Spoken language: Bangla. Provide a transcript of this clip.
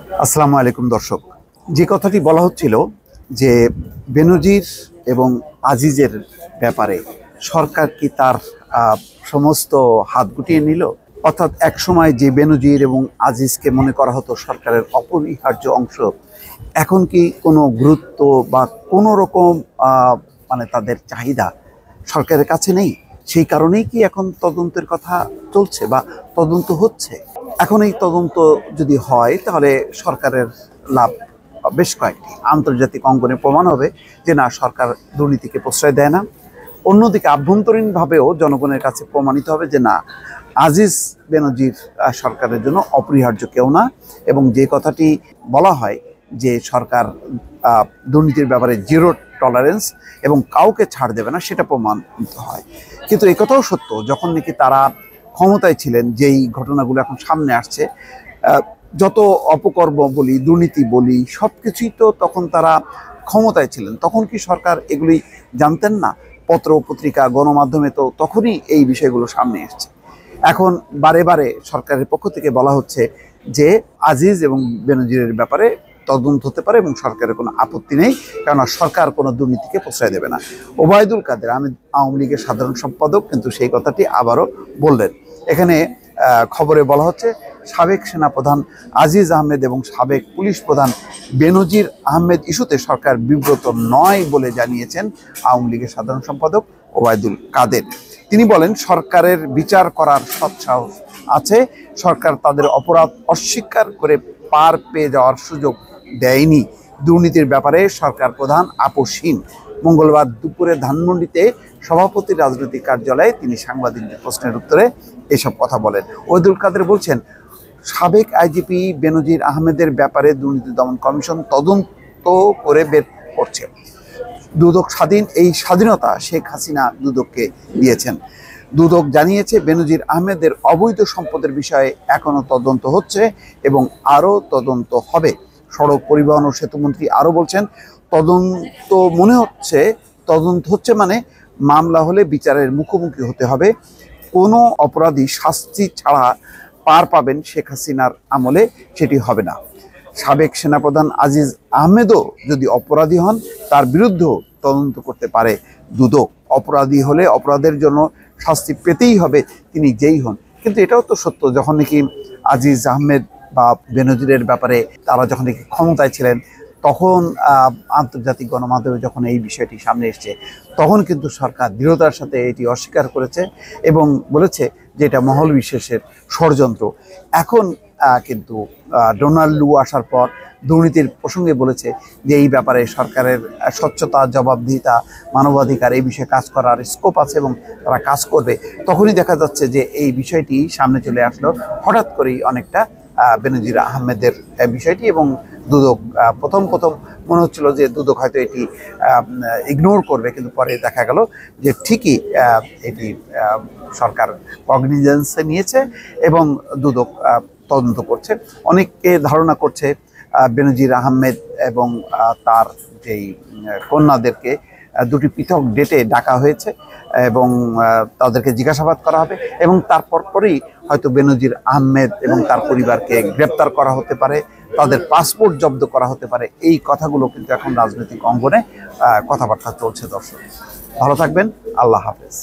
আসসালামু আলাইকুম দর্শক। যে কথাটি বলা হচ্ছিল যে বেনজির এবং আজিজের ব্যাপারে সরকার কি তার সমস্ত হাত গুটিয়ে নিল? অর্থাৎ একসময় যে বেনজির এবং আজিজকে মনে করা হতো সরকারের অপরিহার্য অংশ, এখন কি কোনো গুরুত্ব বা কোনো রকম মানে তাদের চাহিদা সরকারের কাছে নেই? সেই কারণেই কি এখন তদন্তের কথা চলছে বা তদন্ত হচ্ছে? এখন এই তদন্ত যদি হয় তাহলে সরকারের লাভ বেশ কয়েকটি। আন্তর্জাতিক অঙ্গনে প্রমাণ হবে যে না, সরকার দুর্নীতিকে প্রশ্রয় দেয় না। অন্যদিকে আভ্যন্তরীণভাবেও জনগণের কাছে প্রমাণিত হবে যে না, আজিজ বেনজির সরকারের জন্য অপরিহার্য কেউ না। এবং যে কথাটি বলা হয় যে সরকার দুর্নীতির ব্যাপারে জিরো টলারেন্স এবং কাউকে ছাড় দেবে না, সেটা প্রমাণিত হয়। কিন্তু এই কথাও সত্য, যখন নাকি তারা ক্ষমতায় ছিলেন, যেই ঘটনাগুলো এখন সামনে আসছে, যত অপকর্ম বলি, দুর্নীতি বলি, সব কিছুই তো তখন তারা ক্ষমতায় ছিলেন। তখন কি সরকার এগুলি জানতেন না? পত্র পত্রিকা গণমাধ্যমে তো তখনই এই বিষয়গুলো সামনে এসছে। এখন বারে বারে সরকারের পক্ষ থেকে বলা হচ্ছে যে আজিজ এবং বেনজিরের ব্যাপারে তদন্ত হতে পারে এবং সরকারের কোনো আপত্তি নেই, কেননা সরকার কোনো দুর্নীতিকে প্রশ্রয় দেবে না। ওবায়দুল কাদের আওয়ামী লীগের সাধারণ সম্পাদক কিন্তু সেই কথাটি আবারও বললেন। এখানে খবরে বলা হচ্ছে সাবেক সেনাপ্রধান আজিজ আহমেদ এবং সাবেক পুলিশ প্রধান বেনজির আহমেদ ইস্যুতে সরকার বিব্রত নয় বলে জানিয়েছেন আওয়ামী লীগের সাধারণ সম্পাদক ওবায়দুল কাদের। তিনি বলেন, সরকারের বিচার করার সৎসাহস আছে। সরকার তাদের অপরাধ অস্বীকার করে পার পেয়ে যাওয়ার সুযোগ দেয়নি। দুর্নীতির ব্যাপারে সরকার প্রধান আপোষহীন। মঙ্গলবার দুপুরে ধানমন্ডিতে সভাপতির রাজনৈতিক কার্যালয়ে তিনি সাংবাদিকদের প্রশ্নের উত্তরে এসব কথা বলেন। ওবায়দুল কাদের বলছেন, সাবেক আইজিপি বেনজির আহমেদের ব্যাপারে দুর্নীতি দমন কমিশন তদন্ত করে বের করছে। দুদক স্বাধীন, এই স্বাধীনতা শেখ হাসিনা দুদককে দিয়েছেন। দুদক জানিয়েছে বেনজির আহমেদের অবৈধ সম্পদের বিষয়ে এখনো তদন্ত হচ্ছে এবং আরও তদন্ত হবে। সড়ক পরিবহন ও সেতুমন্ত্রী আরও বলছেন, তদন্ত হচ্ছে মানে মামলা হলে বিচারের মুখোমুখি হতে হবে। কোনো অপরাধী শাস্তি ছাড়া পার পাবেন শেখ হাসিনার আমলে সেটি হবে না। সাবেক সেনাপ্রধান আজিজ আহমেদও যদি অপরাধী হন, তার বিরুদ্ধেও তদন্ত করতে পারে দুদক। অপরাধী হলে অপরাধের জন্য শাস্তি পেতেই হবে, তিনি যেই হন। কিন্তু এটাও তো সত্য, যখন নাকি আজিজ আহমেদ বা বেনজিরের ব্যাপারে তারা যখন নাকি ক্ষমতায় ছিলেন, তখন আন্তর্জাতিক গণমাধ্যমে যখন এই বিষয়টি সামনে এসছে, তখন কিন্তু সরকার দৃঢ়তার সাথে এটি অস্বীকার করেছে এবং বলেছে যে এটা মহল বিশেষের ষড়যন্ত্র। এখন কিন্তু ডোনাল্ড লু আসার পর দুর্নীতির প্রসঙ্গে বলেছে যে এই ব্যাপারে সরকারের স্বচ্ছতা, জবাবদিহিতা, মানবাধিকার এই বিষয়ে কাজ করার স্কোপ আছে এবং তারা কাজ করবে। তখনই দেখা যাচ্ছে যে এই বিষয়টি সামনে চলে আসলো হঠাৎ করেই অনেকটা বেনজির আহমেদের বিষয়টি। এবং দুদক প্রথম মনে হচ্ছিল যে দুদক হয়তো এটি ইগনোর করবে, কিন্তু পরে দেখা গেল যে ঠিকই এটি সরকার কগনিজেন্সে নিয়েছে এবং দুদক তদন্ত করছে। অনেকে ধারণা করছে বেনজির আহমেদ এবং তার যেই কন্যাদেরকে দুটি পৃথক ডেটে ডাকা হয়েছে এবং তাদেরকে জিজ্ঞাসাবাদ করা হবে এবং তারপর পরেই হয়তো বেনজির আহমেদ এবং তার পরিবারকে গ্রেপ্তার করা হতে পারে, তাদের পাসপোর্ট জব্দ করা হতে পারে। এই কথাগুলো কিন্তু এখন রাজনৈতিক অঙ্গনে কথাবার্তা চলছে। দর্শক ভালো থাকবেন, আল্লাহ হাফেজ।